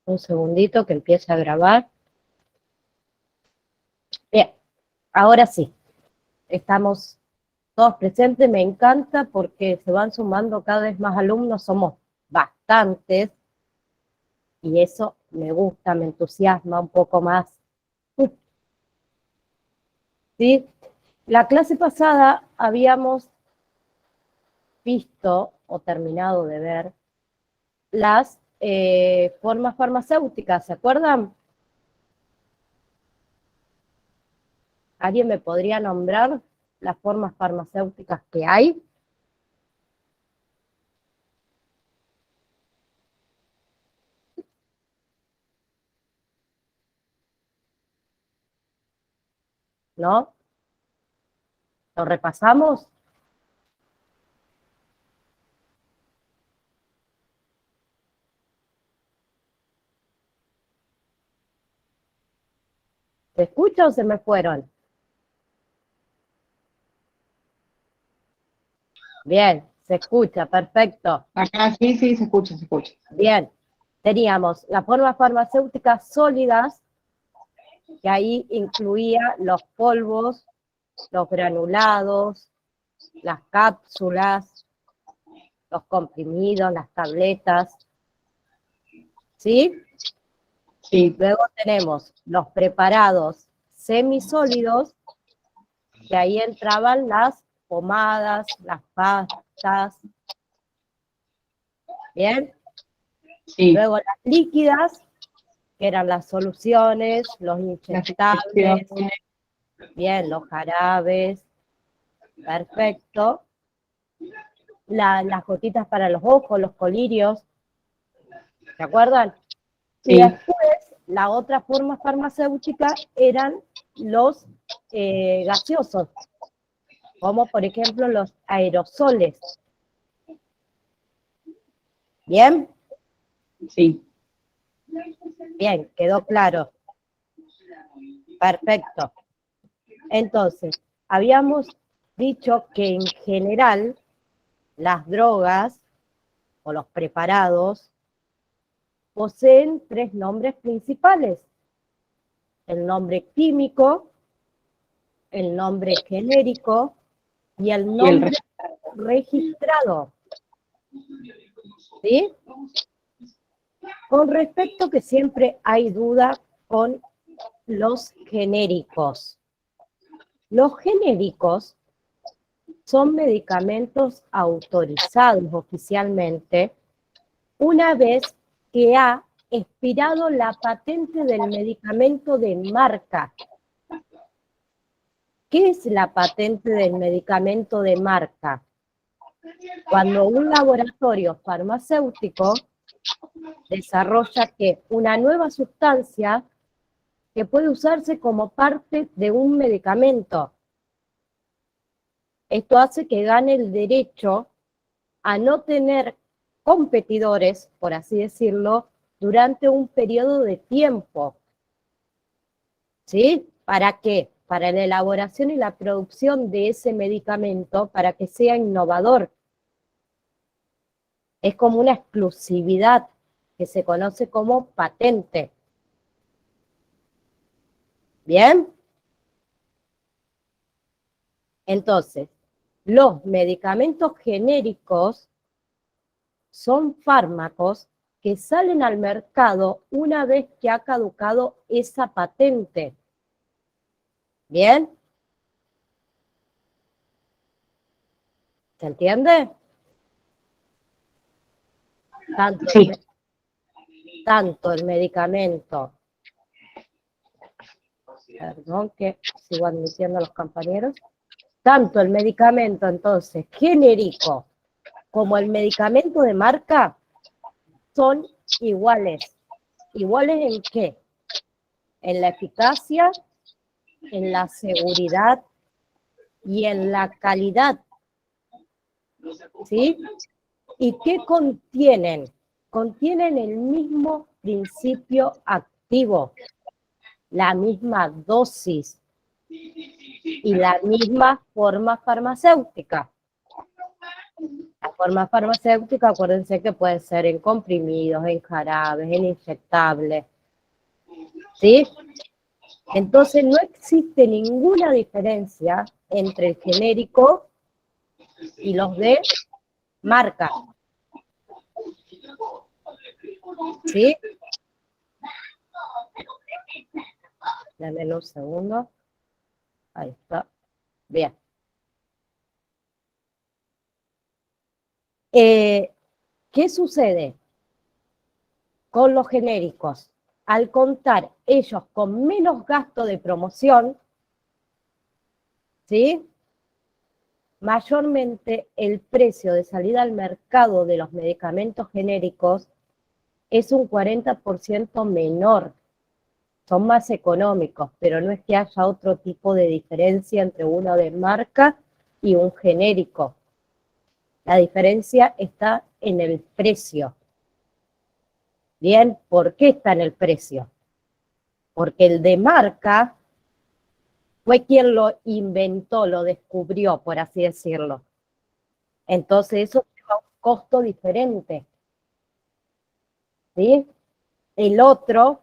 Un segundito que empiece a grabar. Bien, ahora sí, estamos todos presentes, me encanta porque se van sumando cada vez más alumnos, somos bastantes, y eso me gusta, me entusiasma un poco más. ¿Sí? La clase pasada habíamos visto o terminado de ver las formas farmacéuticas, ¿se acuerdan? ¿Alguien me podría nombrar las formas farmacéuticas que hay? ¿No? ¿Lo repasamos? ¿Se escucha o se me fueron? Bien, se escucha, perfecto. Acá sí, sí, se escucha, se escucha. Bien, teníamos las formas farmacéuticas sólidas, que ahí incluía los polvos, los granulados, las cápsulas, los comprimidos, las tabletas, ¿sí? Sí. Luego tenemos los preparados semisólidos, que ahí entraban las pomadas, las pastas, ¿bien? Sí. Luego las líquidas, que eran las soluciones, los inyectables, bien, los jarabes, perfecto. Las gotitas para los ojos, los colirios, ¿se acuerdan? Sí. Y después, la otra forma farmacéutica eran los gaseosos, como por ejemplo los aerosoles. ¿Bien? Sí. Bien, quedó claro. Perfecto. Entonces, habíamos dicho que en general las drogas o los preparados poseen tres nombres principales: el nombre químico, el nombre genérico y el nombre registrado. ¿Sí? Con respecto que siempre hay duda con los genéricos. Los genéricos son medicamentos autorizados oficialmente una vez que ha expirado la patente del medicamento de marca. ¿Qué es la patente del medicamento de marca? Cuando un laboratorio farmacéutico desarrolla una nueva sustancia que puede usarse como parte de un medicamento. Esto hace que gane el derecho a no tener competidores, por así decirlo, durante un periodo de tiempo. ¿Sí? ¿Para qué? Para la elaboración y la producción de ese medicamento, para que sea innovador. Es como una exclusividad que se conoce como patente. ¿Bien? Entonces, los medicamentos genéricos son fármacos que salen al mercado una vez que ha caducado esa patente. ¿Bien? ¿Se entiende? Tanto el medicamento, perdón que sigo admitiendo a los compañeros, tanto el medicamento entonces genérico como el medicamento de marca son iguales. ¿Iguales en qué? En la eficacia, en la seguridad y en la calidad. ¿Sí? ¿Y qué contienen? Contienen el mismo principio activo, la misma dosis y la misma forma farmacéutica. forma farmacéutica, acuérdense que puede ser en comprimidos, en jarabes, en inyectables, ¿sí? Entonces no existe ninguna diferencia entre el genérico y los de marca, ¿sí? Dame un segundo. Ahí está. Bien. ¿Qué sucede con los genéricos? Al contar ellos con menos gasto de promoción, ¿sí? Mayormente el precio de salida al mercado de los medicamentos genéricos es un 40% menor. Son más económicos, pero no es que haya otro tipo de diferencia entre uno de marca y un genérico. La diferencia está en el precio. Bien, ¿por qué está en el precio? Porque el de marca fue quien lo inventó, lo descubrió, por así decirlo. Entonces eso lleva un costo diferente, ¿sí? El otro,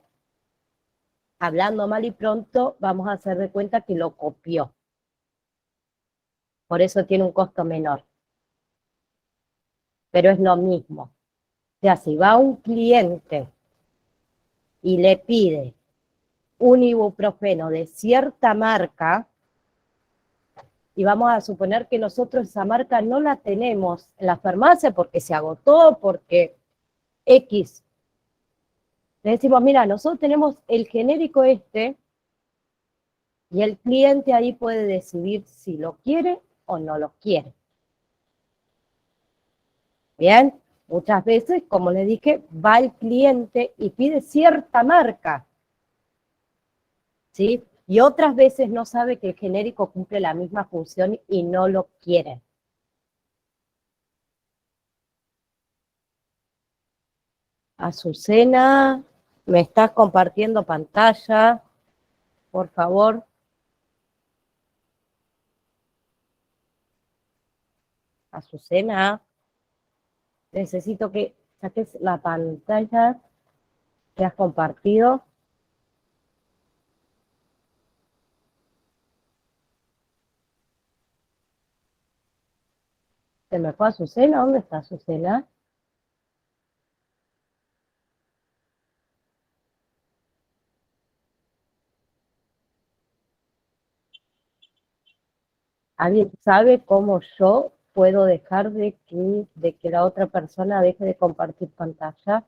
hablando mal y pronto, vamos a hacer de cuenta que lo copió. Por eso tiene un costo menor. Pero es lo mismo. O sea, si va un cliente y le pide un ibuprofeno de cierta marca, y vamos a suponer que nosotros esa marca no la tenemos en la farmacia porque se agotó, porque X. Le decimos, mira, nosotros tenemos el genérico este, y el cliente ahí puede decidir si lo quiere o no lo quiere. Bien, muchas veces, como les dije, va el cliente y pide cierta marca, ¿sí? Y otras veces no sabe que el genérico cumple la misma función y no lo quiere. Azucena, me estás compartiendo pantalla, por favor. Azucena, necesito que saques la pantalla que has compartido. ¿Se me fue Azucena? ¿Dónde está Azucena? ¿Alguien sabe cómo yo puedo dejar de que la otra persona deje de compartir pantalla?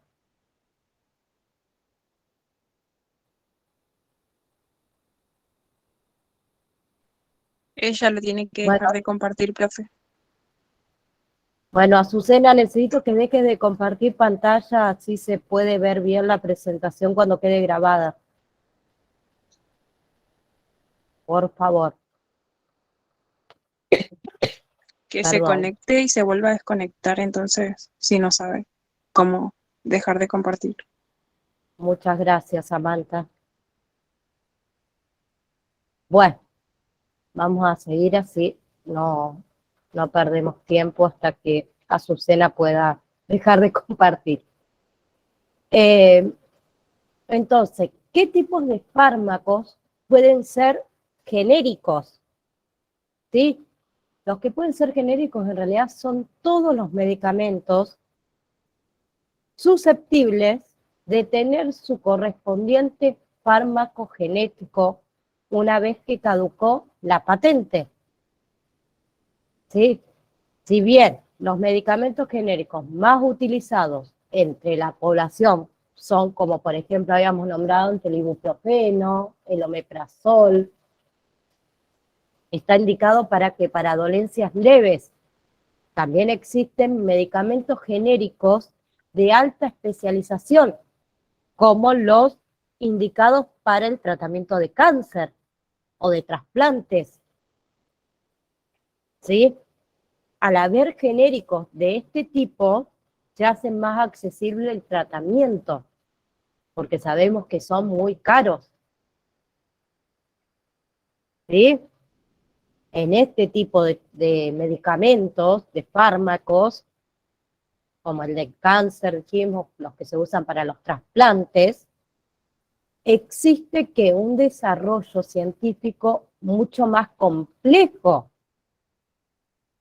Ella lo tiene que Bueno, dejar de compartir, profe. bueno, Azucena, necesito que dejes de compartir pantalla, así se puede ver bien la presentación cuando quede grabada. Por favor, Que se perdón. conecte y se vuelva a desconectar, entonces, si no sabe cómo dejar de compartir. Muchas gracias, Samantha. Bueno, vamos a seguir así, no perdemos tiempo hasta que Azucena pueda dejar de compartir. Entonces, ¿qué tipos de fármacos pueden ser genéricos? ¿Sí? Los que pueden ser genéricos en realidad son todos los medicamentos susceptibles de tener su correspondiente fármaco genético una vez que caducó la patente. ¿Sí? Si bien los medicamentos genéricos más utilizados entre la población son, como por ejemplo habíamos nombrado antes, el ibuprofeno, el omeprazol, está indicado para dolencias leves. También existen medicamentos genéricos de alta especialización, como los indicados para el tratamiento de cáncer o de trasplantes, ¿sí? Al haber genéricos de este tipo, se hace más accesible el tratamiento, porque sabemos que son muy caros, ¿sí? En este tipo de medicamentos, de fármacos, como el de cáncer, dijimos, los que se usan para los trasplantes, existe que un desarrollo científico mucho más complejo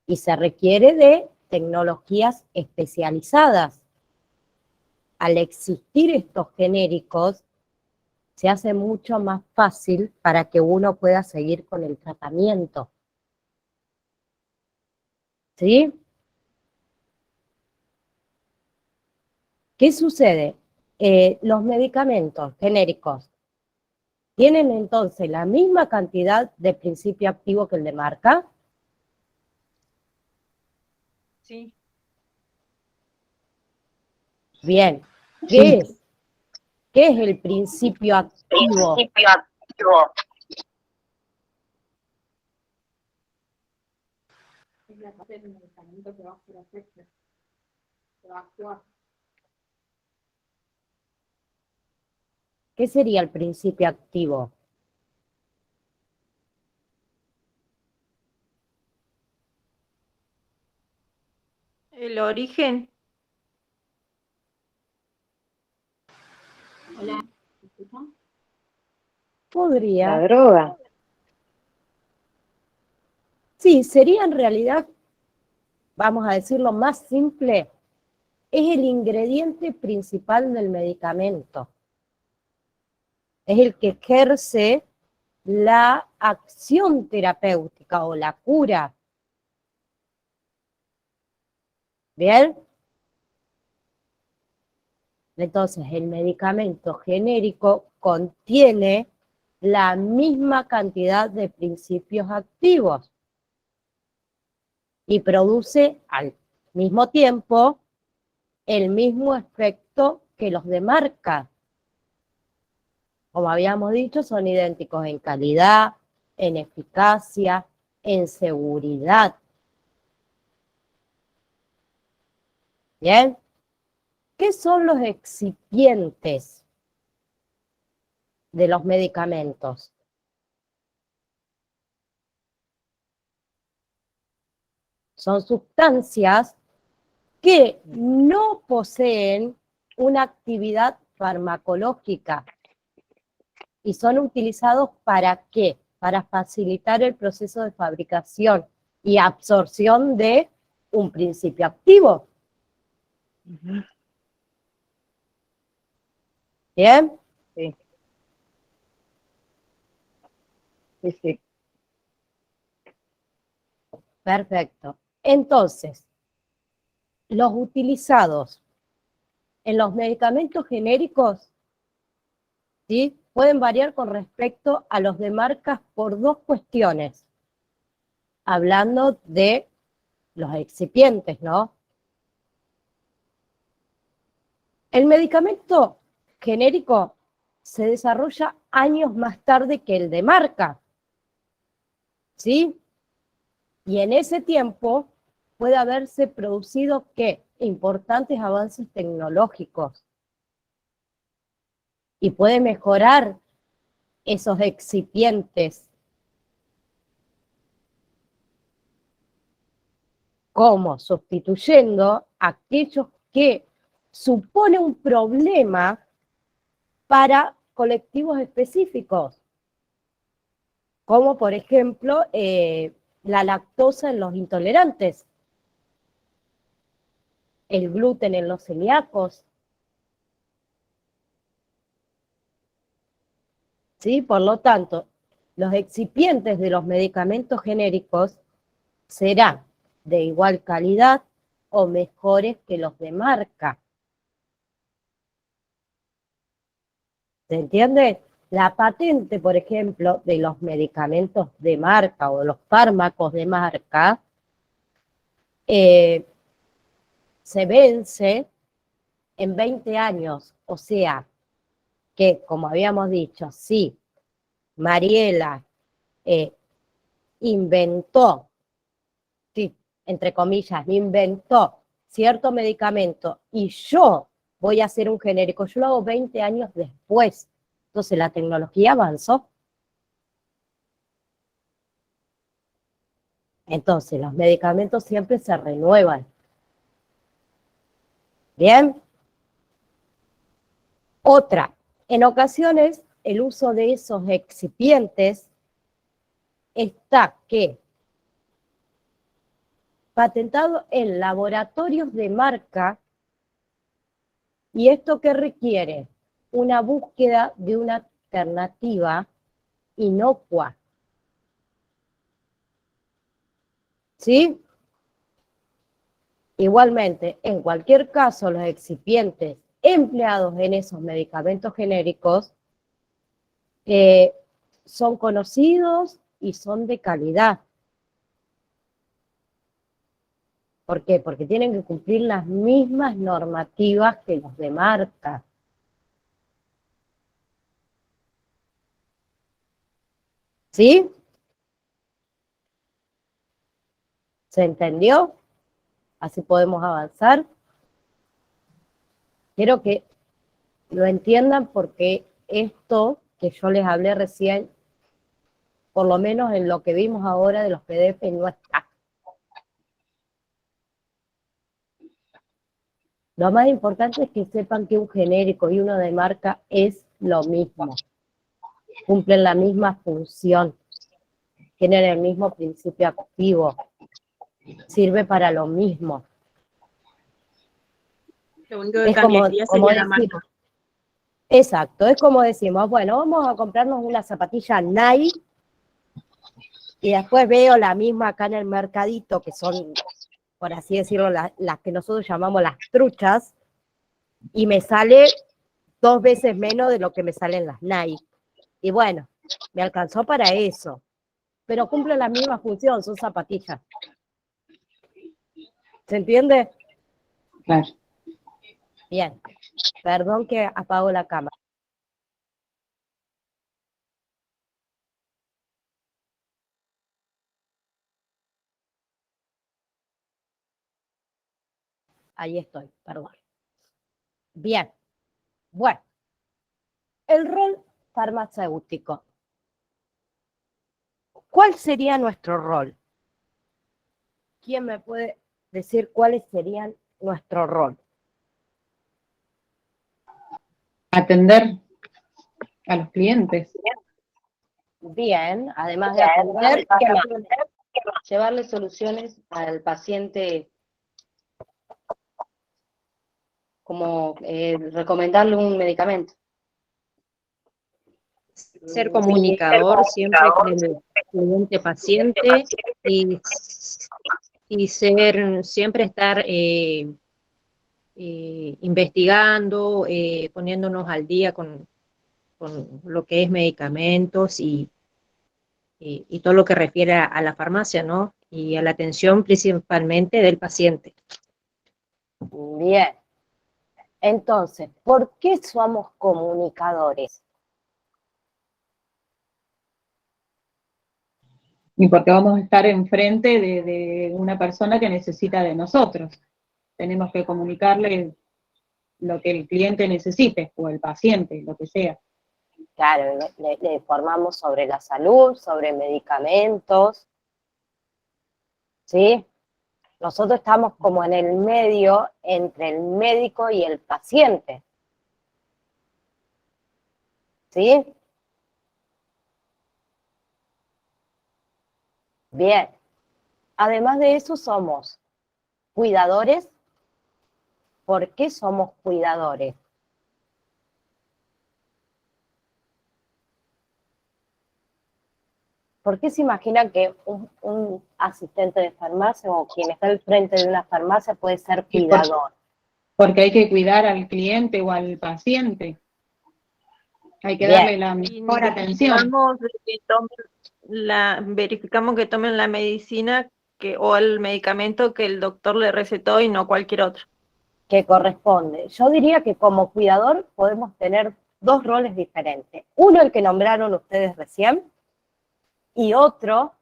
y se requiere de tecnologías especializadas. Al existir estos genéricos, se hace mucho más fácil para que uno pueda seguir con el tratamiento. ¿Sí? ¿Qué sucede? Los medicamentos genéricos tienen entonces la misma cantidad de principio activo que el de marca. Sí. Bien. Sí. ¿Qué es el principio activo? Principio activo. Es la parte del medicamento que va a hacer efecto, que va a actuar. ¿Qué sería el principio activo? El origen. Hola, ¿me escuchan? Podría. La droga. Sí, sería en realidad, vamos a decirlo más simple, es el ingrediente principal del medicamento. Es el que ejerce la acción terapéutica o la cura. ¿Bien? Entonces, el medicamento genérico contiene la misma cantidad de principios activos y produce al mismo tiempo el mismo efecto que los de marca. Como habíamos dicho, son idénticos en calidad, en eficacia, en seguridad. ¿Bien? ¿Qué son los excipientes de los medicamentos? Son sustancias que no poseen una actividad farmacológica y son utilizados ¿para qué? Para facilitar el proceso de fabricación y absorción de un principio activo. ¿Bien? Sí. Sí, sí. Perfecto. Entonces, los utilizados en los medicamentos genéricos, ¿sí?, pueden variar con respecto a los de marcas por dos cuestiones. Hablando de los excipientes, ¿no? El medicamento genérico se desarrolla años más tarde que el de marca, ¿sí? Y en ese tiempo puede haberse producido, ¿qué? Importantes avances tecnológicos. Y puede mejorar esos excipientes. ¿Cómo? Sustituyendo aquellos que supone un problema para colectivos específicos, como por ejemplo la lactosa en los intolerantes, el gluten en los celíacos, ¿sí? Por lo tanto, los excipientes de los medicamentos genéricos serán de igual calidad o mejores que los de marca. ¿Se entiende? La patente, por ejemplo, de los medicamentos de marca o de los fármacos de marca se vence en 20 años. O sea, que, como habíamos dicho, si Mariela inventó, sí, entre comillas, inventó cierto medicamento y yo voy a hacer un genérico, yo lo hago 20 años después. Entonces la tecnología avanzó. Entonces los medicamentos siempre se renuevan. Bien. Otra, en ocasiones el uso de esos excipientes está patentado en laboratorios de marca, y esto que requiere una búsqueda de una alternativa inocua. ¿Sí? Igualmente, en cualquier caso, los excipientes empleados en esos medicamentos genéricos son conocidos y son de calidad. ¿Por qué? Porque tienen que cumplir las mismas normativas que los de marca. ¿Sí? ¿Se entendió? Así podemos avanzar. Quiero que lo entiendan porque esto que yo les hablé recién, por lo menos en lo que vimos ahora de los PDF, no está. Lo más importante es que sepan que un genérico y uno de marca es lo mismo. Cumplen la misma función. Tienen el mismo principio activo. Sirve para lo mismo. Lo único que Es como cambiaría sería la marca. decimos. Exacto, es como decimos, bueno, vamos a comprarnos una zapatilla Nike y después veo la misma acá en el mercadito, que son, por así decirlo, las que nosotros llamamos las truchas, y me sale 2 veces menos de lo que me salen las Nike. Y bueno, me alcanzó para eso, pero cumple la misma función, son zapatillas. ¿Se entiende? Claro. Bien, perdón que apago la cámara. Ahí estoy, perdón. Bien, bueno, el rol farmacéutico. ¿Cuál sería nuestro rol? ¿Quién me puede decir cuáles serían nuestro rol? Atender a los clientes. Bien, además de atender, ¿qué más? Llevarle soluciones al paciente, como recomendarle un medicamento. Ser comunicador siempre con el cliente paciente y siempre estar investigando, poniéndonos al día con lo que es medicamentos y todo lo que refiere a la farmacia, ¿no? Y a la atención principalmente del paciente. Bien. Entonces, ¿por qué somos comunicadores? Y porque vamos a estar enfrente de una persona que necesita de nosotros. Tenemos que comunicarle lo que el cliente necesite, o el paciente, lo que sea. Claro, le informamos sobre la salud, sobre medicamentos, ¿sí? Nosotros estamos como en el medio entre el médico y el paciente, ¿sí? Bien. Además de eso, somos cuidadores. ¿Por qué somos cuidadores? ¿Por qué se imaginan que un asistente de farmacia o quien está al frente de una farmacia puede ser cuidador? Porque hay que cuidar al cliente o al paciente. Hay que Bien. darle la mejor atención. Verificamos que tomen la medicina o el medicamento que el doctor le recetó y no cualquier otro. Que corresponde. Yo diría que como cuidador podemos tener 2 roles diferentes. Uno, el que nombraron ustedes recién, y otro,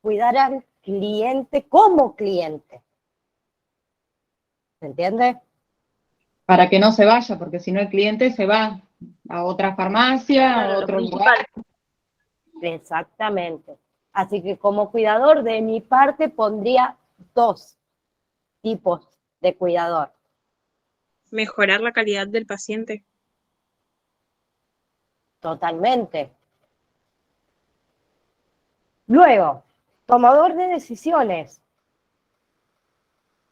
cuidar al cliente como cliente. ¿Se entiende? Para que no se vaya, porque si no el cliente se va a otra farmacia, Claro, a lo otro principal. lugar. Exactamente. Así que como cuidador, de mi parte, pondría 2 tipos de cuidador. Mejorar la calidad del paciente. Totalmente. Luego, tomador de decisiones.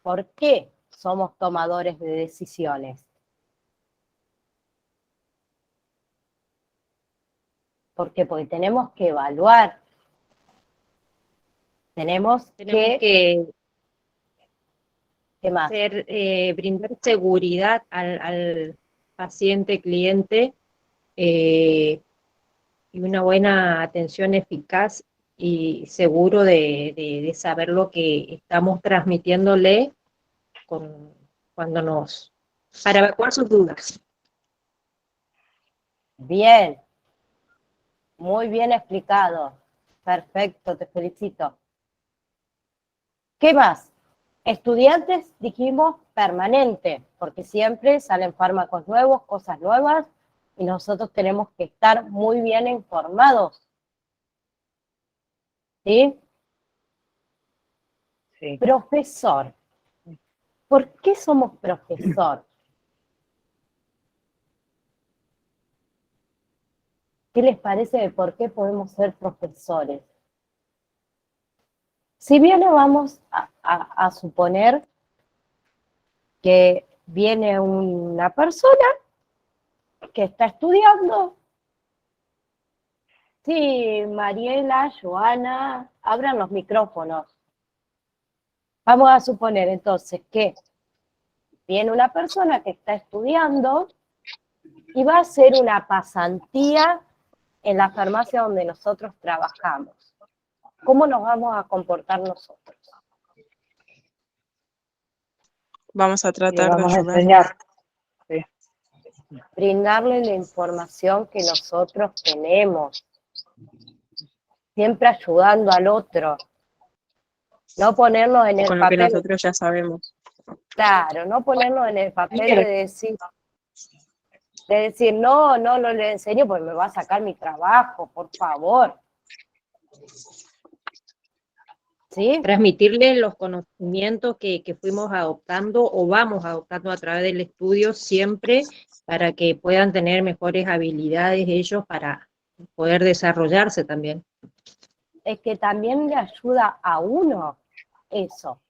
¿Por qué somos tomadores de decisiones? ¿Por qué? Porque tenemos que evaluar. Tenemos que ¿qué más? brindar seguridad al paciente, cliente, y una buena atención eficaz y seguro de saber lo que estamos transmitiéndole para evacuar sus dudas. Bien, muy bien explicado. Perfecto, te felicito. ¿Qué más? Estudiantes, dijimos, permanente, porque siempre salen fármacos nuevos, cosas nuevas, y nosotros tenemos que estar muy bien informados. ¿Sí? Sí. Profesor. ¿Por qué somos profesor? ¿Qué les parece de por qué podemos ser profesores? Si bien no vamos a suponer que viene una persona que está estudiando. Sí, Mariela, Joana, abran los micrófonos. Vamos a suponer entonces que viene una persona que está estudiando y va a hacer una pasantía en la farmacia donde nosotros trabajamos. ¿Cómo nos vamos a comportar nosotros? Vamos a Y tratar de vamos a ayudar. enseñar. Sí. Brindarle la información que nosotros tenemos, siempre ayudando al otro, no ponernos en el Con lo que papel, nosotros ya sabemos. claro, no ponernos en el papel de decir, no le enseño porque me va a sacar mi trabajo, por favor. ¿Sí? Transmitirle los conocimientos que fuimos adoptando o vamos adoptando a través del estudio siempre para que puedan tener mejores habilidades ellos para poder desarrollarse también. Es que también le ayuda a uno eso.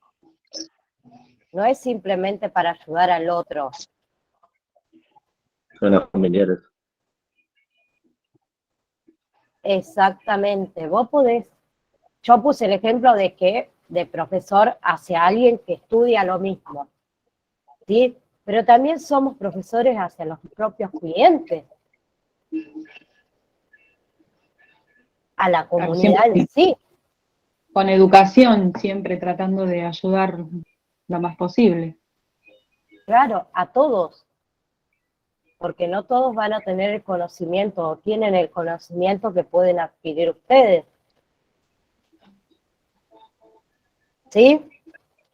No es simplemente para ayudar al otro. Son los familiares. Exactamente. Vos podés, yo puse el ejemplo de profesor hacia alguien que estudia lo mismo, ¿sí? Pero también somos profesores hacia los propios clientes, a la comunidad en sí. Con educación, siempre tratando de ayudar lo más posible. Claro, a todos, porque no todos van a tener el conocimiento o tienen el conocimiento que pueden adquirir ustedes. ¿Sí?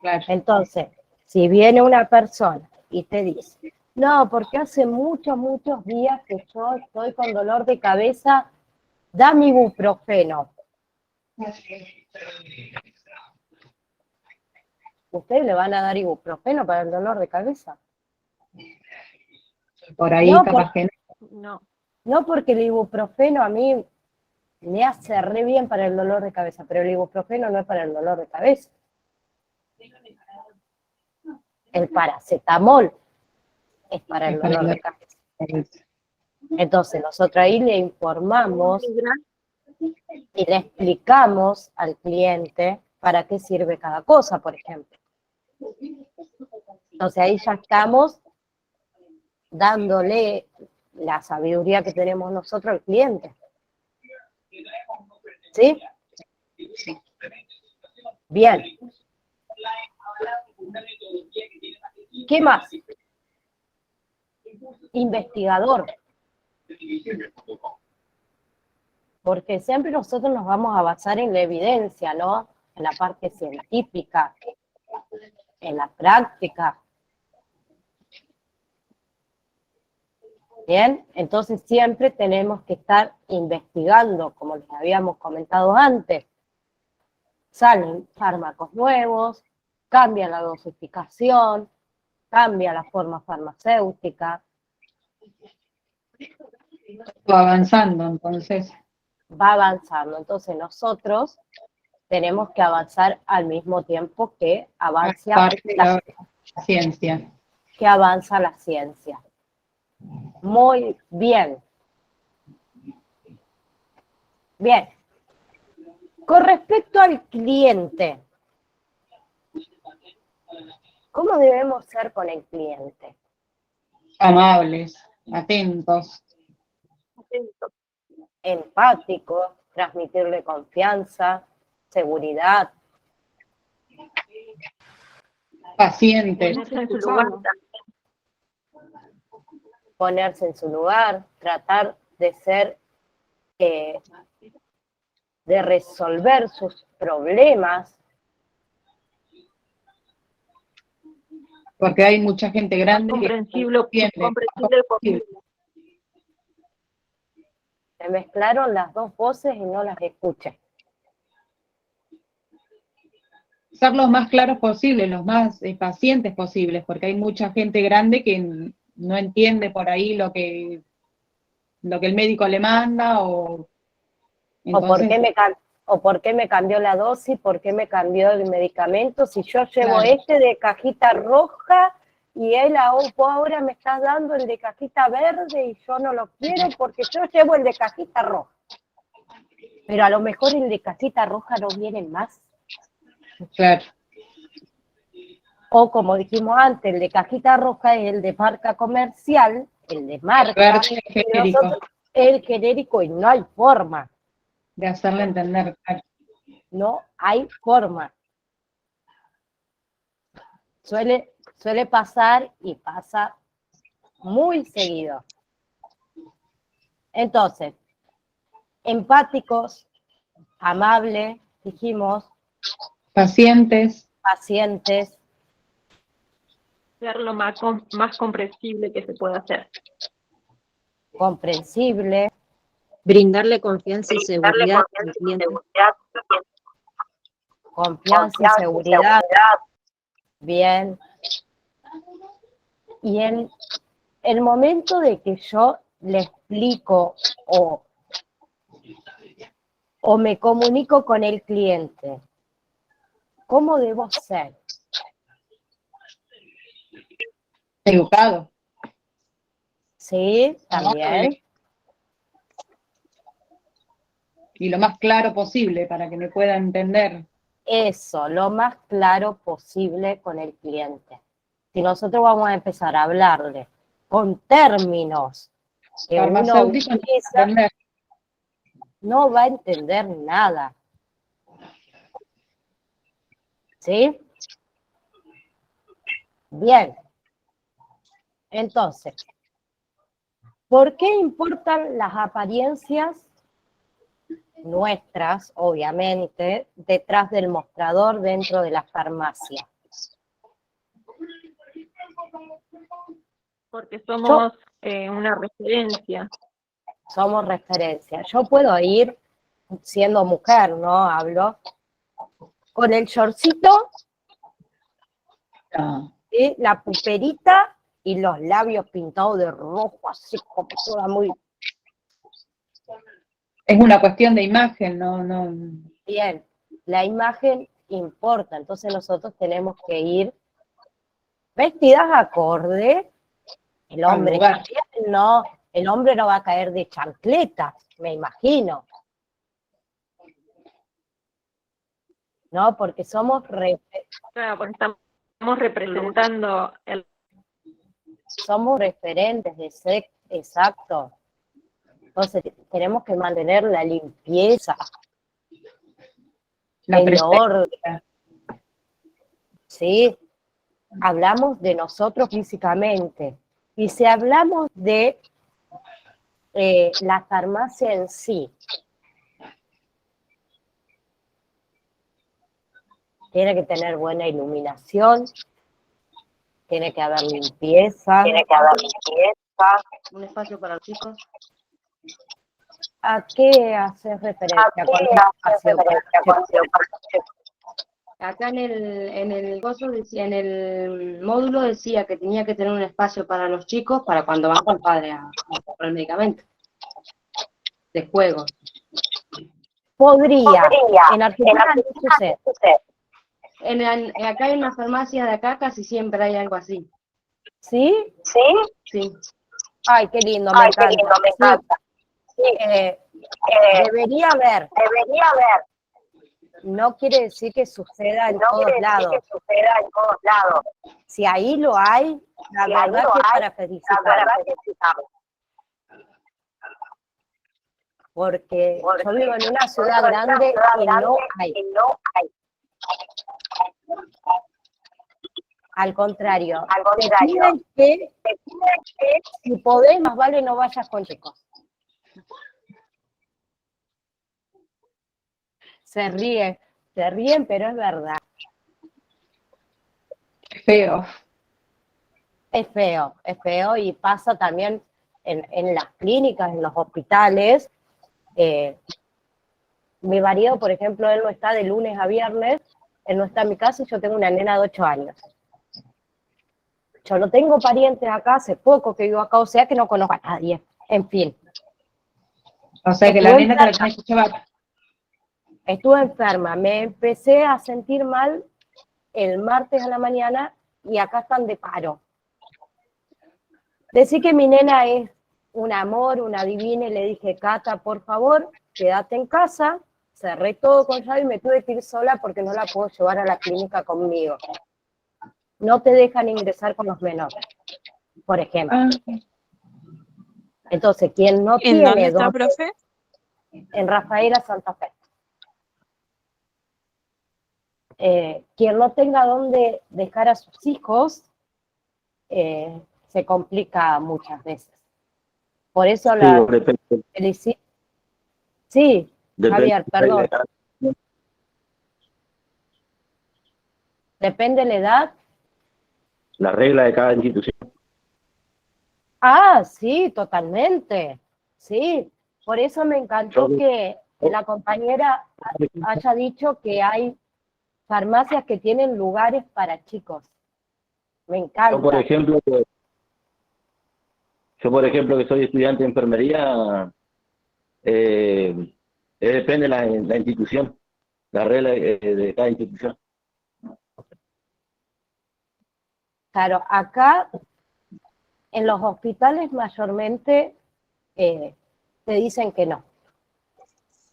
Claro. Entonces, si viene una persona y te dice, no, porque hace muchos días que yo estoy con dolor de cabeza, dame ibuprofeno. ¿Ustedes le van a dar ibuprofeno para el dolor de cabeza? Por ahí No, capaz que No. No, porque el ibuprofeno a mí me hace re bien para el dolor de cabeza, pero el ibuprofeno no es para el dolor de cabeza. El paracetamol es para el dolor de cabeza. Entonces, nosotros ahí le informamos y le explicamos al cliente para qué sirve cada cosa, por ejemplo. Entonces, ahí ya estamos dándole la sabiduría que tenemos nosotros al cliente. ¿Sí? Bien. ¿Qué más? Investigador. Porque siempre nosotros nos vamos a basar en la evidencia, ¿no? En la parte científica, en la práctica. Bien, entonces siempre tenemos que estar investigando, como les habíamos comentado antes. Salen fármacos nuevos, cambia la dosificación, cambia la forma farmacéutica, Va avanzando, entonces. va avanzando. Entonces nosotros tenemos que avanzar al mismo tiempo que avanza Parte de la ciencia. que avanza la ciencia. Muy bien. Bien. Con respecto al cliente, ¿cómo debemos ser con el cliente? Amables, atentos. Empáticos, transmitirle confianza, seguridad, Pacientes. Ponerse en su lugar. ponerse en su lugar, tratar de ser, de resolver sus problemas, Porque hay mucha gente grande que Comprensible, entiende. comprensible posible. se mezclaron las dos voces y no las escuché. Ser los más claros posibles, los más pacientes posibles, porque hay mucha gente grande que no entiende por ahí lo que el médico le manda, o entonces, ¿O por qué me cambió la dosis? ¿Por qué me cambió el medicamento? Si yo llevo Claro. este de cajita roja y él ahora me está dando el de cajita verde y yo no lo quiero porque yo llevo el de cajita roja. Pero a lo mejor el de cajita roja no viene más. claro, O como dijimos antes, el de cajita roja es el de marca comercial, el de marca, verde y genérico, nosotros el genérico y no hay forma. de hacerle entender. No hay forma. Suele pasar y pasa muy seguido. Entonces, empáticos, amables, dijimos, Pacientes, pacientes, Ser lo más comprensible que se pueda hacer. comprensibles, Brindarle confianza y seguridad al cliente. confianza y seguridad. Bien. Y en el momento de que yo le explico o me comunico con el cliente, ¿cómo debo ser? educados. Sí, también. Y lo más claro posible para que me pueda entender. Eso, lo más claro posible con el cliente. Si nosotros vamos a empezar a hablarle con términos que uno Farmacéutico, utiliza, entender. no va a entender nada. ¿Sí? Bien. Entonces, ¿por qué importan las apariencias nuestras, obviamente, detrás del mostrador dentro de la farmacia? Porque somos una referencia. Somos referencia. Yo puedo ir, siendo mujer, ¿no? Hablo, con el shortcito, No. ¿sí? La puperita y los labios pintados de rojo, así como toda muy Es una cuestión de imagen, no. bien. La imagen importa, entonces nosotros tenemos que ir vestidas acorde. El Al hombre lugar. también, no, el hombre no va a caer de chancletas, me imagino. ¿No? Porque somos Claro, porque estamos representando referentes de sexo, exacto. Entonces tenemos que mantener la limpieza, La el presencia. orden, ¿sí? Hablamos de nosotros físicamente. Y si hablamos de la farmacia en sí, tiene que tener buena iluminación, tiene que haber limpieza. Un espacio para los chicos. ¿A qué haces referencia con el espacio para los chicos? acá en el coso decía, en el módulo decía que tenía que tener un espacio para los chicos para cuando van con el padre a comprar el medicamento de juego. Podría. En Argentina no sucede. Acá en una farmacia de acá casi siempre hay algo así. ¿Sí? Sí. Ay, qué lindo, me encanta. Sí, debería haber. No quiere decir que suceda en todos lados. Si ahí lo hay, la verdad que es para felicitar. Porque yo vivo en una ciudad grande y no hay. Al contrario, te piden que si podés, más vale no vayas con chicos. Se ríen, pero es verdad. Feo. Es feo y pasa también en las clínicas, en los hospitales. Mi marido, por ejemplo, él no está de lunes a viernes, él no está en mi casa y yo tengo una nena de 8 años. Yo no tengo parientes acá, hace poco que vivo acá, o sea que no conozco a nadie. En fin. O sea que la nena te la tenés que llevar. Estuve enferma, me empecé a sentir mal el martes a la mañana y acá están de paro. Decir que mi nena es un amor, una divina, y le dije, Cata, por favor, quédate en casa, cerré todo con llave y me tuve que ir sola porque no la puedo llevar a la clínica conmigo. No te dejan ingresar con los menores, por ejemplo. Entonces, quien no ¿En tiene dónde está, profe? en Rafaela Santa Fe. Quien no tenga dónde dejar a sus hijos, se complica muchas veces. Por eso la felicito. Sí, Javier, perdón. Depende de la edad. La regla de cada institución. Ah, sí, totalmente. Sí, por eso me encantó que la compañera haya dicho que hay farmacias que tienen lugares para chicos. Me encanta. Yo, por ejemplo, que soy estudiante de enfermería, depende de la institución, la regla de cada institución. Claro, acá en los hospitales mayormente te dicen que no.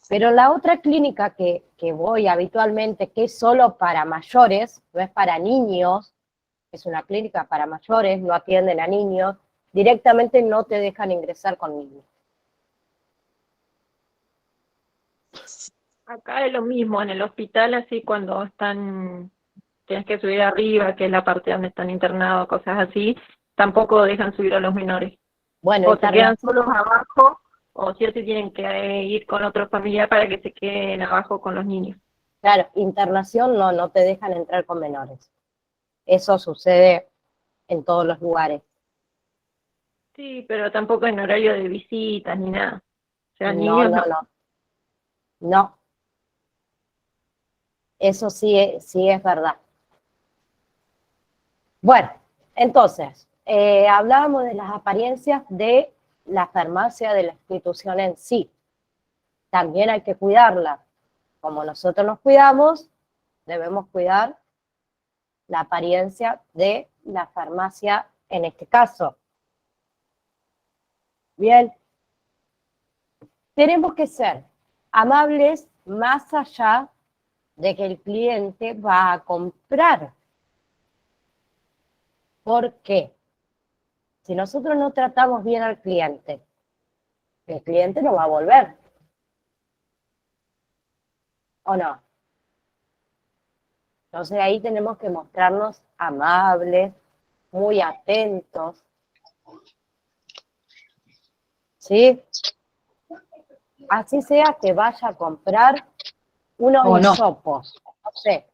Pero la otra clínica que voy habitualmente, que es solo para mayores, no es para niños, es una clínica para mayores, no atienden a niños, directamente no te dejan ingresar con niños. Acá es lo mismo, en el hospital, así cuando tienes que subir arriba, que es la parte donde están internados, cosas así, tampoco dejan subir a los menores. Bueno, O se quedan solos abajo, o sí o sí tienen que ir con otro familiar para que se queden abajo con los niños. Claro, internación no te dejan entrar con menores. Eso sucede en todos los lugares. Sí, pero tampoco en horario de visitas ni nada. O sea, niños No. Eso sí es verdad. Bueno, entonces, hablábamos de las apariencias de la farmacia de la institución en sí. También hay que cuidarla. Como nosotros nos cuidamos, debemos cuidar la apariencia de la farmacia en este caso. Bien. Tenemos que ser amables más allá de que el cliente va a comprar. ¿Por qué? Si nosotros no tratamos bien al cliente, el cliente no va a volver. ¿O no? Entonces ahí tenemos que mostrarnos amables, muy atentos. ¿Sí? Así sea que vaya a comprar unos hisopos, no sé.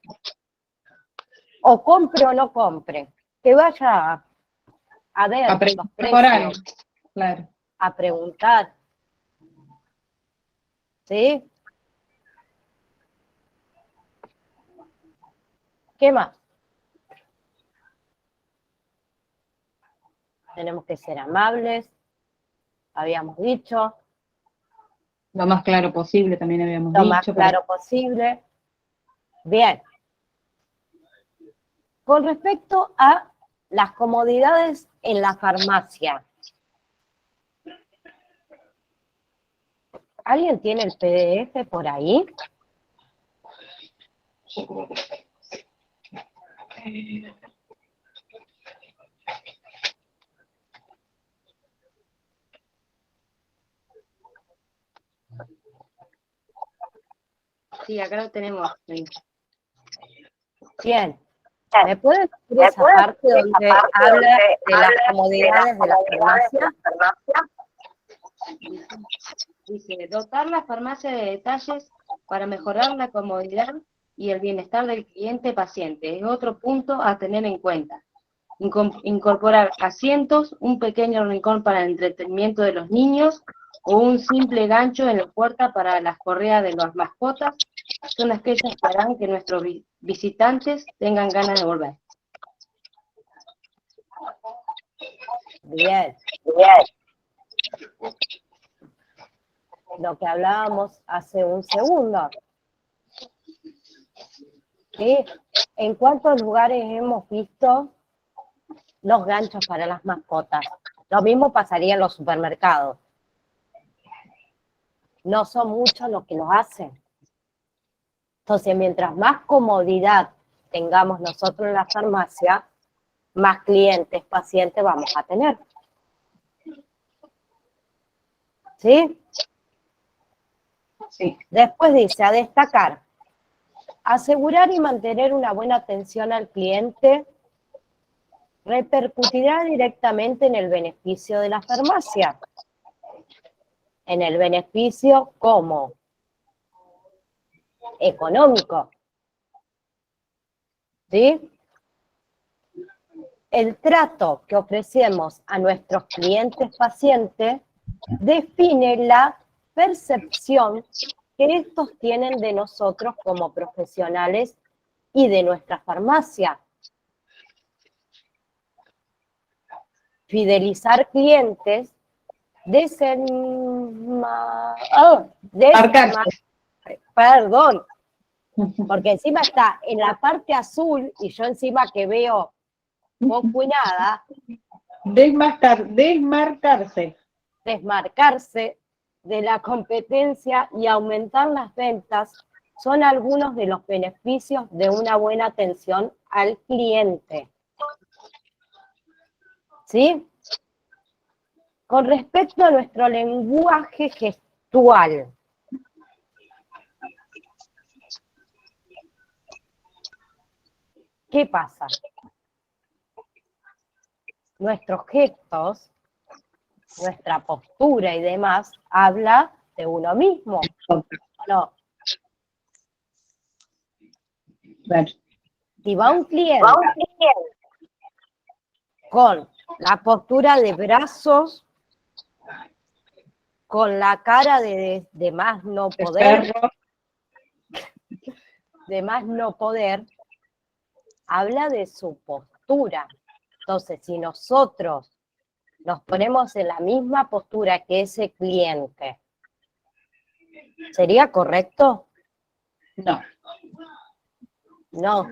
O compre o no compre. Que vaya a ver los precios. Claro. A preguntar. ¿Sí? ¿Qué más? Tenemos que ser amables, habíamos dicho, Lo más claro posible, también habíamos lo dicho. más claro posible. Bien. Con respecto a las comodidades en la farmacia. ¿Alguien tiene el PDF por ahí? Sí, acá lo tenemos. Sí. Bien. ¿Me pueden decir esa parte donde habla de las comodidades de la farmacia? Dice, dotar la farmacia de detalles para mejorar la comodidad y el bienestar del cliente paciente. Es otro punto a tener en cuenta. Incorporar asientos, un pequeño rincón para el entretenimiento de los niños o un simple gancho en la puerta para las correas de las mascotas son aquellas que harán que nuestros visitantes tengan ganas de volver. Bien. Lo que hablábamos hace un segundo. ¿Sí? ¿En cuántos lugares hemos visto los ganchos para las mascotas? Lo mismo pasaría en los supermercados. No son muchos los que lo hacen. Entonces, mientras más comodidad tengamos nosotros en la farmacia, más clientes, pacientes vamos a tener. ¿Sí? Sí. Después dice, a destacar, asegurar y mantener una buena atención al cliente repercutirá directamente en el beneficio de la farmacia. En el beneficio como económico. ¿Sí? El trato que ofrecemos a nuestros clientes pacientes define la percepción que estos tienen de nosotros como profesionales y de nuestra farmacia. Fidelizar clientes, perdón, porque encima está en la parte azul y yo encima que veo poco y nada, Desmarcarse. desmarcarse de la competencia y aumentar las ventas son algunos de los beneficios de una buena atención al cliente. ¿Sí? Con respecto a nuestro lenguaje gestual, ¿qué pasa? Nuestros gestos, nuestra postura y demás, habla de uno mismo. No. Claro. Si va un cliente con la postura de brazos, con la cara de más no poder, habla de su postura. Entonces, si nosotros nos ponemos en la misma postura que ese cliente, ¿sería correcto? No. No.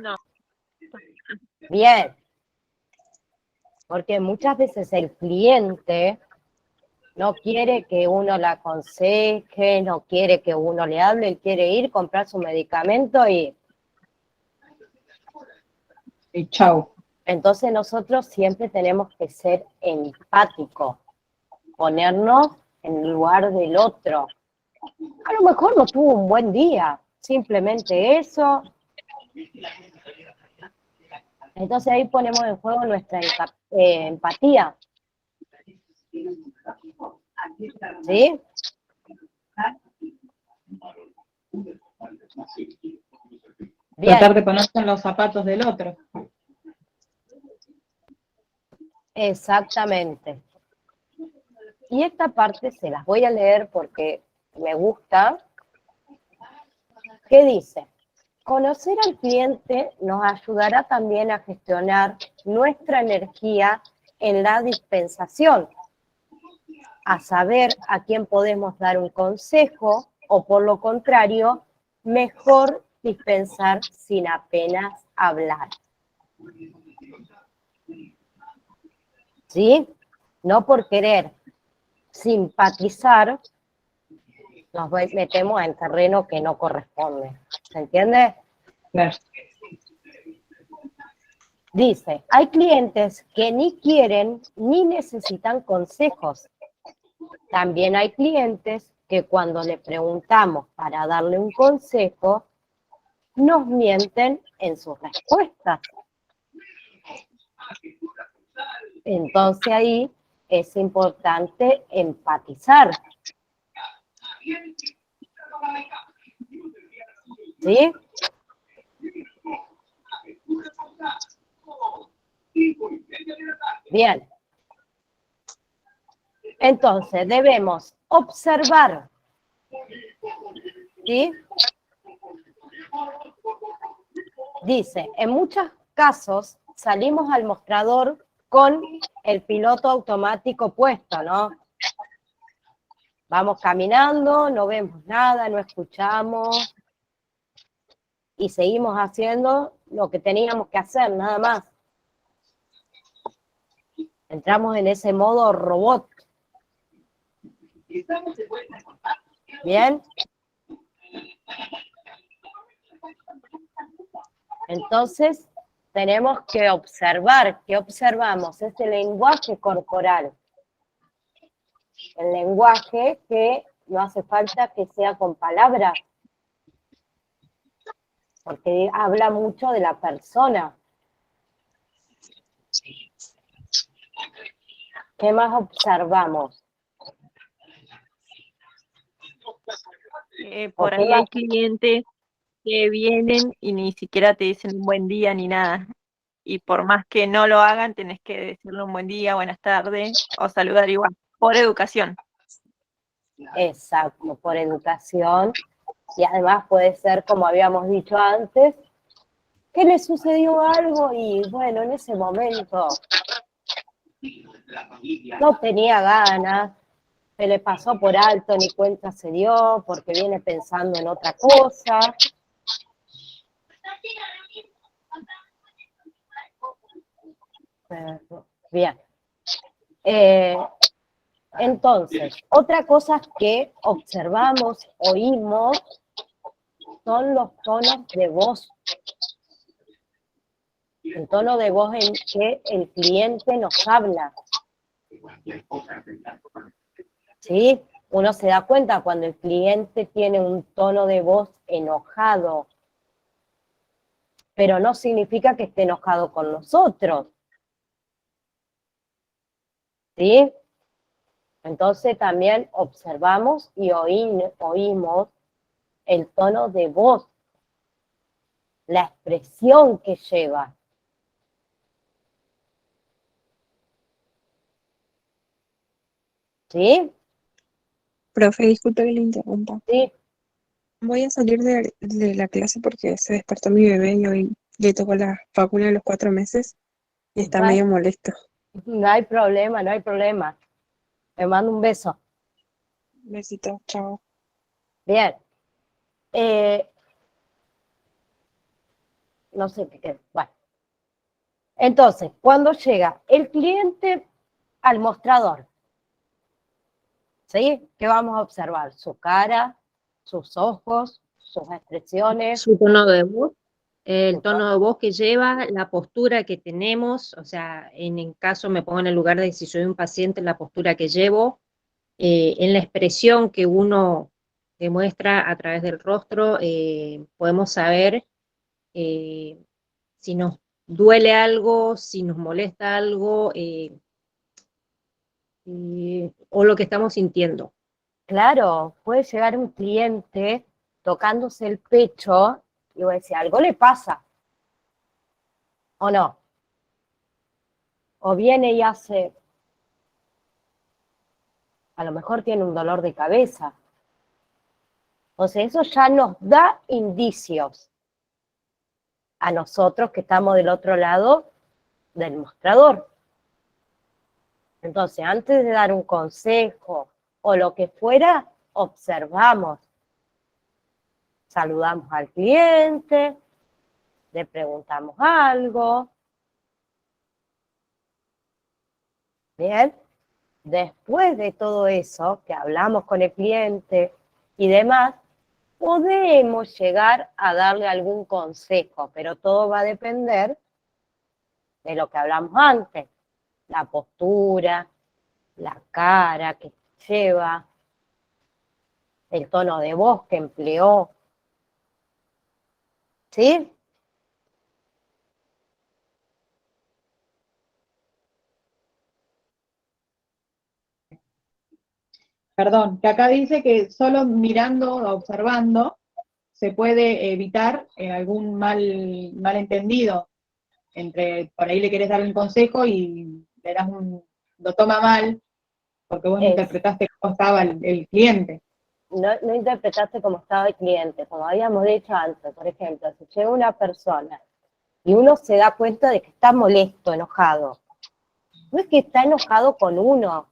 Bien. Porque muchas veces el cliente no quiere que uno la aconseje, no quiere que uno le hable, él quiere ir, comprar su medicamento y Chau. entonces nosotros siempre tenemos que ser empáticos, ponernos en el lugar del otro. A lo mejor no tuvo un buen día, simplemente eso. Entonces ahí ponemos en juego nuestra empatía. ¿Sí? Bien. Tratar de ponerse en los zapatos del otro. Exactamente. Y esta parte se las voy a leer porque me gusta. ¿Qué dice? Conocer al cliente nos ayudará también a gestionar nuestra energía en la dispensación, a saber a quién podemos dar un consejo o por lo contrario, mejor dispensar sin apenas hablar. ¿Sí? No por querer simpatizar, nos metemos en terreno que no corresponde. ¿Se entiende? Claro. Dice, hay clientes que ni quieren ni necesitan consejos. También hay clientes que cuando le preguntamos para darle un consejo, nos mienten en sus respuestas. Entonces ahí es importante empatizar. ¿Sí? Bien. Entonces debemos observar. ¿Sí? Dice, en muchos casos salimos al mostrador con el piloto automático puesto, ¿no? Vamos caminando, no vemos nada, no escuchamos y seguimos haciendo lo que teníamos que hacer, nada más. Entramos en ese modo robot. ¿Bien? Entonces, tenemos que observar. ¿Qué observamos? Este lenguaje corporal. El lenguaje que no hace falta que sea con palabras, porque habla mucho de la persona. ¿Qué más observamos? Por Ok, ahí hay clientes que vienen y ni siquiera te dicen un buen día ni nada. Y por más que no lo hagan, tenés que decirle un buen día, buenas tardes, o saludar igual, por educación. exacto, por educación. Y además puede ser, como habíamos dicho antes, que le sucedió algo y bueno, en ese momento no tenía ganas, se le pasó por alto, ni cuenta se dio, porque viene pensando en otra cosa. Bien. Entonces, otra cosa que observamos, oímos, son los tonos de voz. El tono de voz en que el cliente nos habla. ¿Sí? Uno se da cuenta cuando el cliente tiene un tono de voz enojado, pero no significa que esté enojado con nosotros. ¿Sí? Entonces también observamos y oímos el tono de voz, la expresión que lleva. ¿Sí? Profe, disculpe que le interrumpa. Sí. Voy a salir de la clase porque se despertó mi bebé y hoy le tocó la vacuna de los 4 meses y está Vale. medio molesto. No hay problema, no hay problema. Te mando un beso. Besito, chao. Bien. No sé qué. Bueno. Entonces, cuando llega el cliente al mostrador, ¿sí? ¿Qué vamos a observar? Su cara, sus ojos, sus expresiones. Su tono de voz, el Su tono de voz que lleva, la postura que tenemos, o sea, en el caso me pongo en el lugar de si soy un paciente, la postura que llevo, en la expresión que uno demuestra a través del rostro, podemos saber si nos duele algo, si nos molesta algo, o lo que estamos sintiendo. Claro, puede llegar un cliente tocándose el pecho y voy a decir, algo le pasa, ¿o no? O viene y hace, a lo mejor tiene un dolor de cabeza. Entonces eso ya nos da indicios. a nosotros que estamos del otro lado del mostrador. Entonces, antes de dar un consejo o lo que fuera, observamos. Saludamos al cliente, le preguntamos algo. Bien, después de todo eso, que hablamos con el cliente y demás, podemos llegar a darle algún consejo, pero todo va a depender de lo que hablamos antes. La postura, la cara que lleva, el tono de voz que empleó. ¿Sí? Perdón, que acá dice que solo mirando, observando, se puede evitar algún malentendido entre, por ahí le querés dar un consejo y le das lo toma mal, porque vos no interpretaste cómo estaba el cliente. No interpretaste cómo estaba el cliente, como habíamos dicho antes. Por ejemplo, si llega una persona y uno se da cuenta de que está molesto, enojado, no es que está enojado con uno,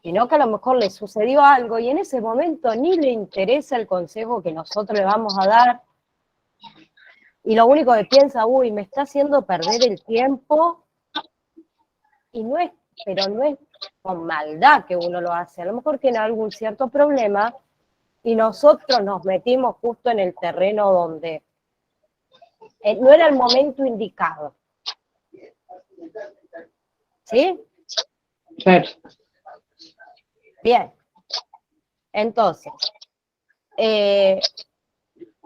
sino que a lo mejor le sucedió algo y en ese momento ni le interesa el consejo que nosotros le vamos a dar, y lo único que piensa, uy, me está haciendo perder el tiempo, y pero no es con maldad que uno lo hace, a lo mejor tiene algún cierto problema, y nosotros nos metimos justo en el terreno donde no era el momento indicado. ¿Sí? Claro. Bien. Entonces,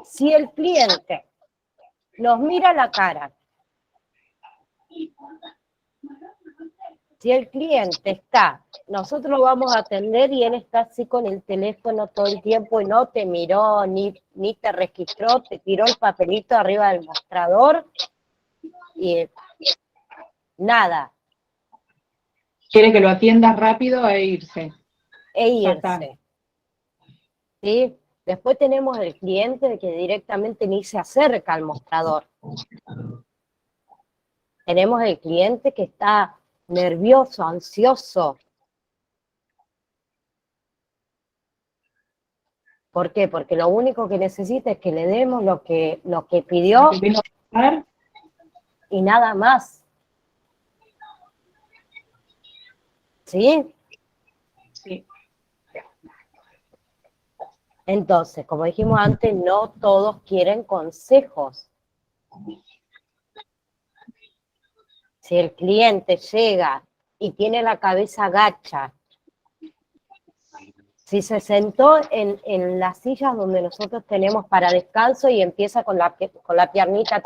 si el cliente nos mira a la cara, si el cliente está, nosotros lo vamos a atender y él está así con el teléfono todo el tiempo y no te miró, ni te registró, te tiró el papelito arriba del mostrador y nada. Quiere que lo atiendas rápido e irse. ¿Sí? Después tenemos el cliente que directamente ni se acerca al mostrador. Tenemos el cliente que está nervioso, ansioso. ¿Por qué? Porque lo único que necesita es que le demos lo que pidió y nada más. ¿Sí? Sí. Entonces, como dijimos antes, no todos quieren consejos. Si el cliente llega y tiene la cabeza gacha, si se sentó en las sillas donde nosotros tenemos para descanso y empieza con la piernita,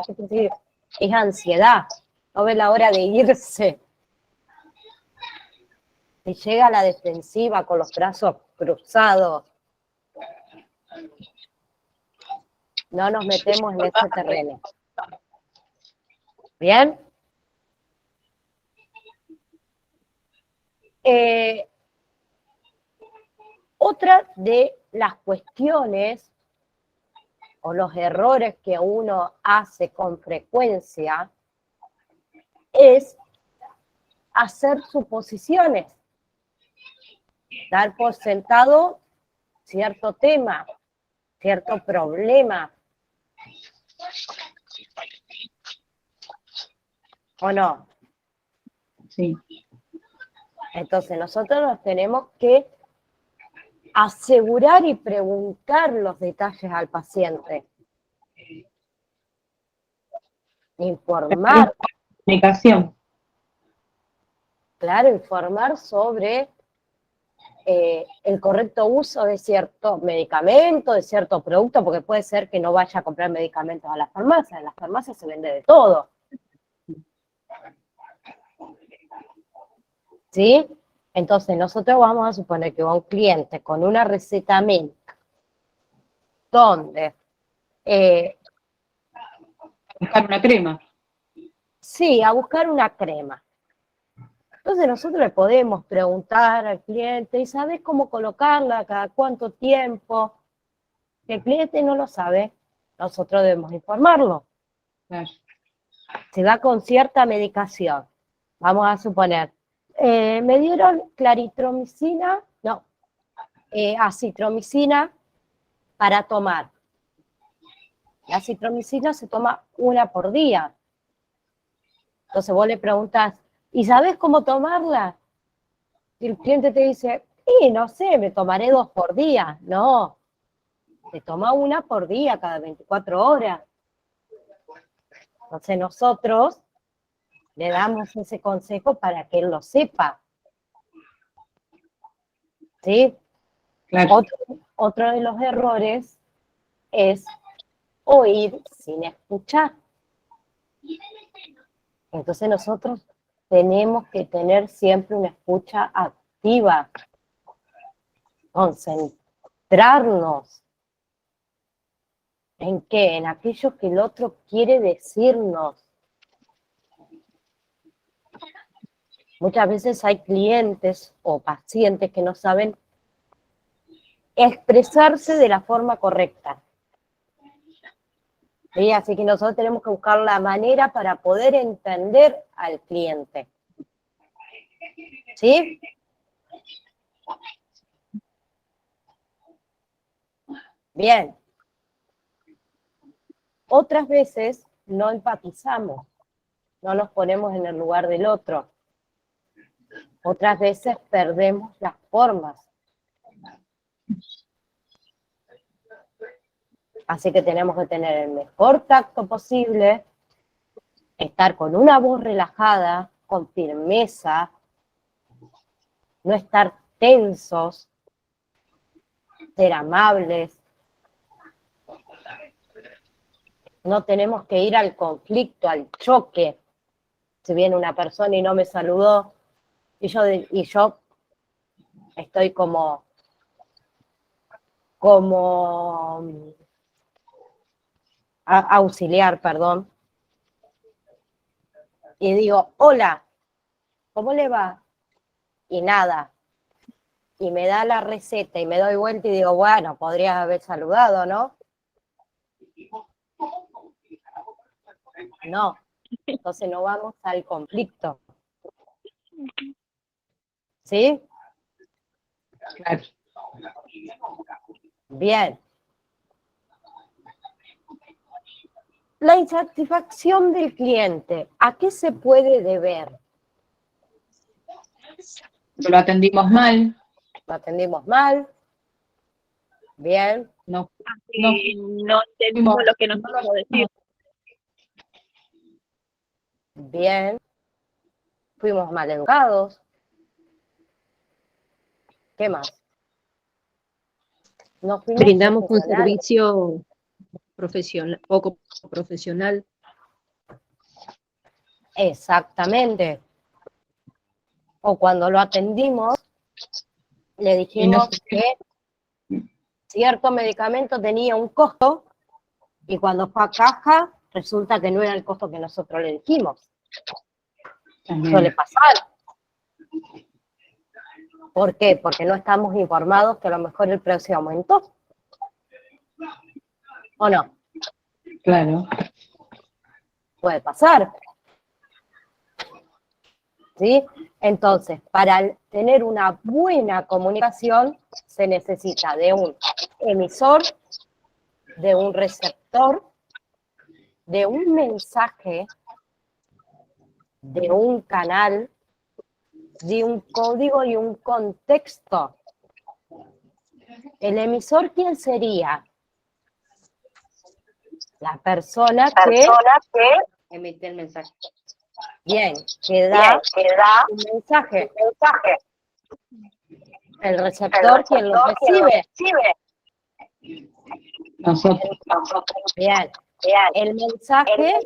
es ansiedad, no ve la hora de irse. Si llega a la defensiva con los brazos cruzados, no nos metemos en ese terreno. ¿Bien? Otra de las cuestiones o los errores que uno hace con frecuencia es hacer suposiciones, dar por sentado cierto tema, cierto problema. ¿O no? Sí. Entonces nosotros nos tenemos que asegurar y preguntar los detalles al paciente. Informar. Comunicación. Claro, informar sobre el correcto uso de cierto medicamento, de cierto producto, porque puede ser que no vaya a comprar medicamentos a la farmacia. En las farmacias se vende de todo. ¿Sí? Entonces, nosotros vamos a suponer que va un cliente con una receta médica donde... buscar una crema. Sí, a buscar una crema. Entonces nosotros le podemos preguntar al cliente, ¿y sabes cómo colocarla? ¿Cada cuánto tiempo? Si el cliente no lo sabe, nosotros debemos informarlo. Claro. Se va con cierta medicación. Vamos a suponer, me dieron claritromicina, no, acitromicina para tomar. La acitromicina se toma 1 por día. Entonces vos le preguntás, ¿y sabés cómo tomarla? Y el cliente te dice, no sé, me tomaré 2 por día. No, se toma 1 por día cada 24 horas. Entonces nosotros le damos ese consejo para que él lo sepa. ¿Sí? Claro. Otro de los errores es oír sin escuchar. Entonces nosotros tenemos que tener siempre una escucha activa, concentrarnos. ¿En qué? En aquello que el otro quiere decirnos. Muchas veces hay clientes o pacientes que no saben expresarse de la forma correcta. ¿Sí? Así que nosotros tenemos que buscar la manera para poder entender al cliente. ¿Sí? Bien. Otras veces no empatizamos, no nos ponemos en el lugar del otro. Otras veces perdemos las formas. Así que tenemos que tener el mejor tacto posible, estar con una voz relajada, con firmeza, no estar tensos, ser amables. No tenemos que ir al conflicto, al choque. Si viene una persona y no me saludó, y yo estoy como auxiliar, perdón, y digo, hola, ¿cómo le va? Y nada, y me da la receta y me doy vuelta y digo, bueno, podrías haber saludado, ¿no? No, entonces no vamos al conflicto. ¿Sí? Claro. Bien. La insatisfacción del cliente, ¿a qué se puede deber? Lo atendimos mal. Lo atendimos mal. Bien. No No entendimos lo que nos quiso decir. Bien. Fuimos mal educados. ¿Qué más? No fuimos Brindamos un profesionales. servicio profesional, poco profesional. Exactamente. O cuando lo atendimos, le dijimos que cierto medicamento tenía un costo y cuando fue a caja, resulta que no era el costo que nosotros le dijimos. Suele pasar. ¿Por qué? Porque no estamos informados que a lo mejor el precio aumentó. ¿O no? Claro. Puede pasar. ¿Sí? Entonces, para tener una buena comunicación, se necesita de un emisor, de un receptor, de un mensaje, de un canal, de un código y un contexto. ¿El emisor quién sería? La persona que Emite el mensaje. bien, que da un mensaje. El receptor quien lo recibe. Nosotros. Bien. El mensaje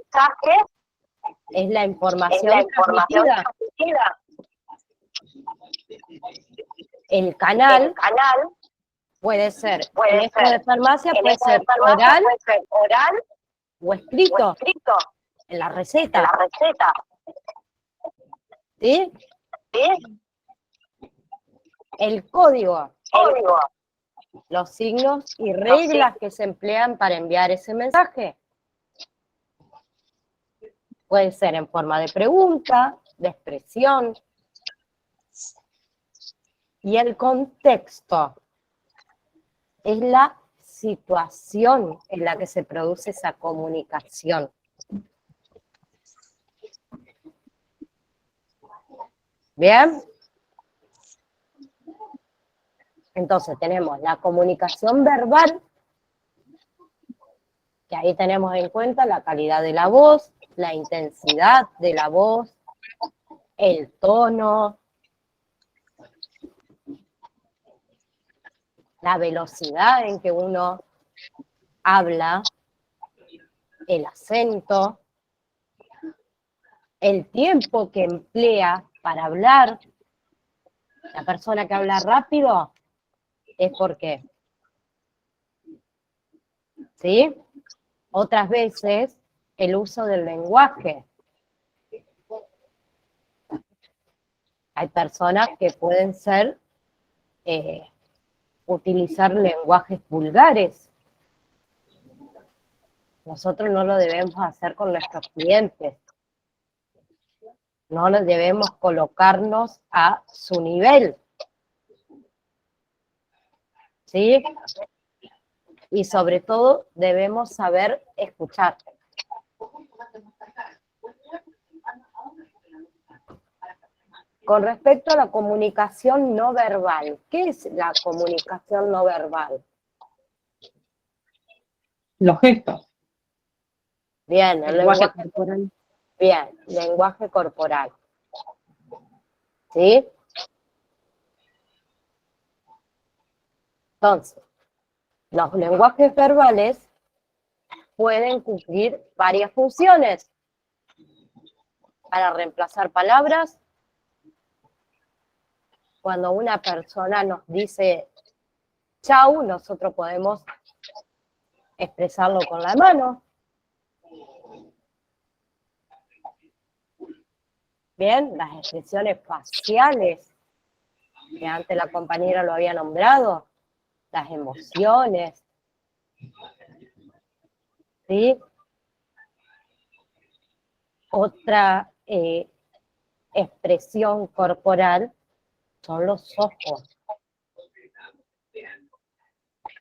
es la información transmitida. El canal puede ser, en esto de farmacia puede ser oral o escrito en la receta. ¿Sí? El código, los signos y reglas que se emplean para enviar ese mensaje. Puede ser en forma de pregunta, de expresión. Y el contexto es la situación en la que se produce esa comunicación. ¿Bien? Entonces tenemos la comunicación verbal, que ahí tenemos en cuenta la calidad de la voz, la intensidad de la voz, el tono, la velocidad en que uno habla, el acento, el tiempo que emplea para hablar. La persona que habla rápido es porque, ¿sí? Otras veces, el uso del lenguaje. Hay personas que pueden ser, utilizar lenguajes vulgares. Nosotros no lo debemos hacer con nuestros clientes. No debemos colocarnos a su nivel. ¿Sí? Y sobre todo debemos saber escuchar. Con respecto a la comunicación no verbal, ¿qué es la comunicación no verbal? Los gestos. Bien, el Lenguaje lenguaje corporal. bien, lenguaje corporal. ¿Sí? Entonces, los lenguajes verbales pueden cumplir varias funciones para reemplazar palabras. Cuando una persona nos dice chau, nosotros podemos expresarlo con la mano. Bien, las expresiones faciales, que antes la compañera lo había nombrado, las emociones, ¿sí? Otra expresión corporal son los ojos.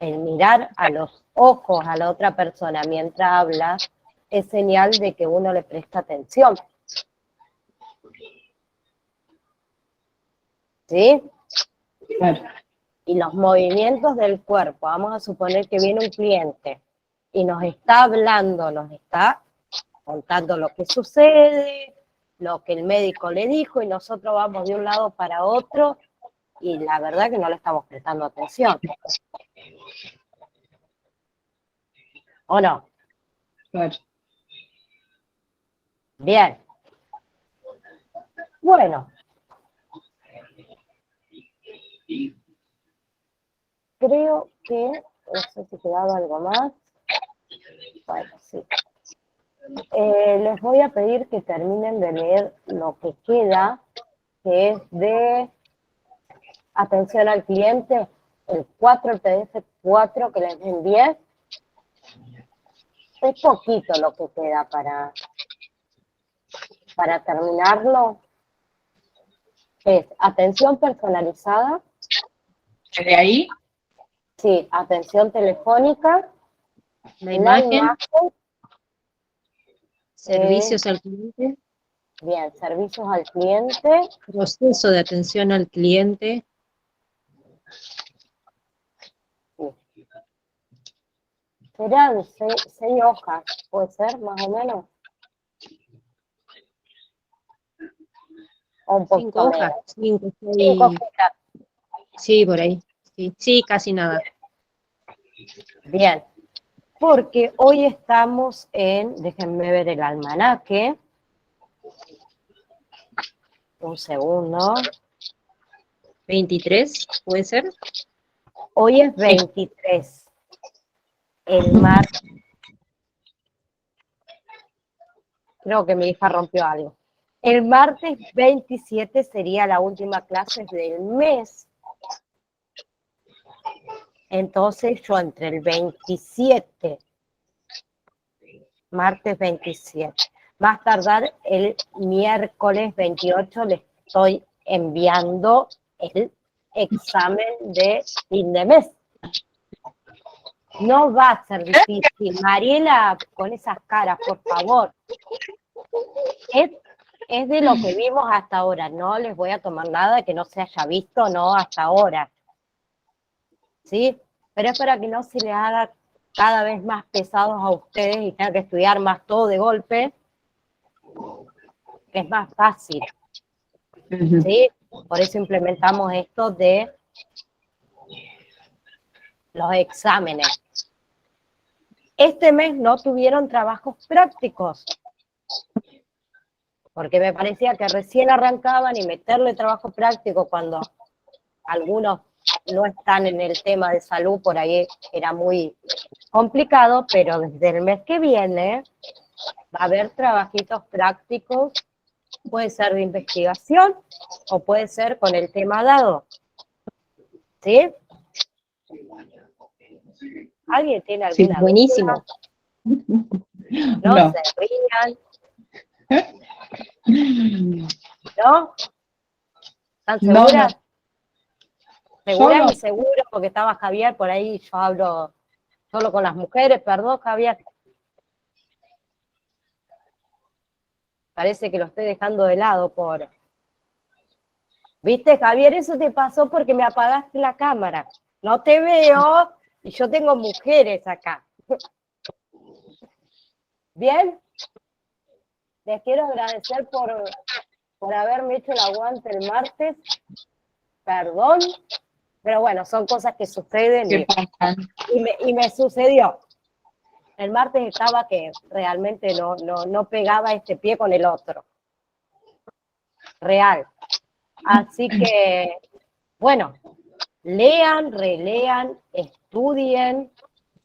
El mirar a los ojos a la otra persona mientras habla es señal de que uno le presta atención. ¿Sí? Claro. Y los movimientos del cuerpo, vamos a suponer que viene un cliente y nos está hablando, nos está contando lo que sucede, lo que el médico le dijo, y nosotros vamos de un lado para otro, y la verdad que no le estamos prestando atención. ¿O no? Claro. Bien. Bueno. Creo que, no sé si quedaba algo más. Bueno, sí. Les voy a pedir que terminen de leer lo que queda, que es de atención al cliente, el 4, el PDF 4 que les envié. Es poquito lo que queda para terminarlo. Es atención personalizada. ¿De ahí? Sí, atención telefónica. La imagen, imagen, servicios al cliente, bien, servicios al cliente. proceso de atención al cliente, Serán 6 hojas, puede ser, más o menos. O un 5 poquito hojas, menos. 5, 5 6, hojitas. sí, por ahí, sí, casi nada. Bien, porque hoy estamos en, déjenme ver el almanaque. Un segundo. 23, ¿puede ser? Hoy es 23. El martes. Creo que mi hija rompió algo. El martes 27 sería la última clase del mes. Entonces yo entre el 27, martes 27, más tardar el miércoles 28 les estoy enviando el examen de fin de mes. No va a ser difícil. Mariela, con esas caras, por favor. Es de lo que vimos hasta ahora. No les voy a tomar nada que no se haya visto, no, hasta ahora. ¿Sí? Pero es para que no se les haga cada vez más pesados a ustedes y tengan que estudiar más todo de golpe. Es más fácil. ¿Sí? Por eso implementamos esto de los exámenes. Este mes no tuvieron trabajos prácticos, porque me parecía que recién arrancaban y meterle trabajo práctico cuando algunos no están en el tema de salud, por ahí era muy complicado, pero desde el mes que viene va a haber trabajitos prácticos, puede ser de investigación o puede ser con el tema dado. ¿Sí? ¿Alguien tiene alguna duda? Buenísimo. No se rían. ¿No? ¿Están seguras? ¿Segura y seguro? Porque estaba Javier por ahí, yo hablo solo con las mujeres, perdón, Javier. Parece que lo estoy dejando de lado, pobre. ¿Viste, Javier? Eso te pasó porque me apagaste la cámara. No te veo y yo tengo mujeres acá. ¿Bien? Les quiero agradecer por haberme hecho el aguante el martes. Perdón, pero bueno, son cosas que suceden y me sucedió. El martes estaba que realmente no pegaba este pie con el otro. Real. Así que, bueno, lean, relean, estudien,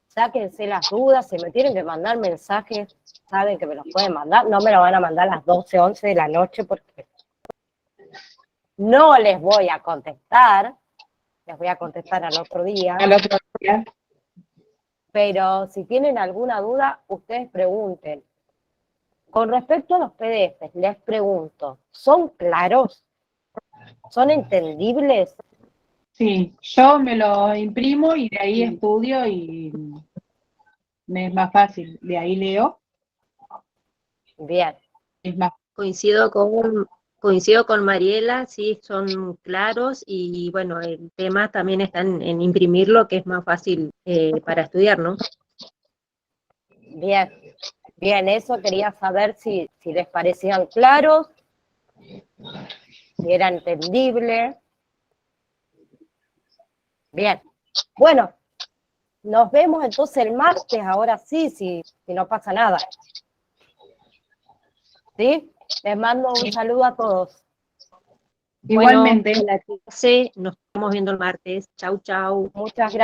sáquense las dudas, si me tienen que mandar mensajes, saben que me los pueden mandar, no me lo van a mandar a las 12, 11 de la noche porque no les voy a contestar, les voy a contestar al otro día. Al otro día. Pero si tienen alguna duda, ustedes pregunten. Con respecto a los PDFs, les pregunto, ¿son claros? ¿Son entendibles? Sí, yo me lo imprimo y de ahí estudio y me es más fácil. De ahí leo. Bien. Es más. Coincido con Mariela, sí, son claros y bueno, el tema también está en imprimirlo, que es más fácil para estudiar, ¿no? Bien, bien, eso quería saber si les parecían claros, si era entendible. Bien, bueno, nos vemos entonces el martes, ahora sí, si no pasa nada. ¿Sí? Les mando un saludo a todos. Igualmente. Bueno, la clase, nos estamos viendo el martes. Chau, chau. Muchas gracias.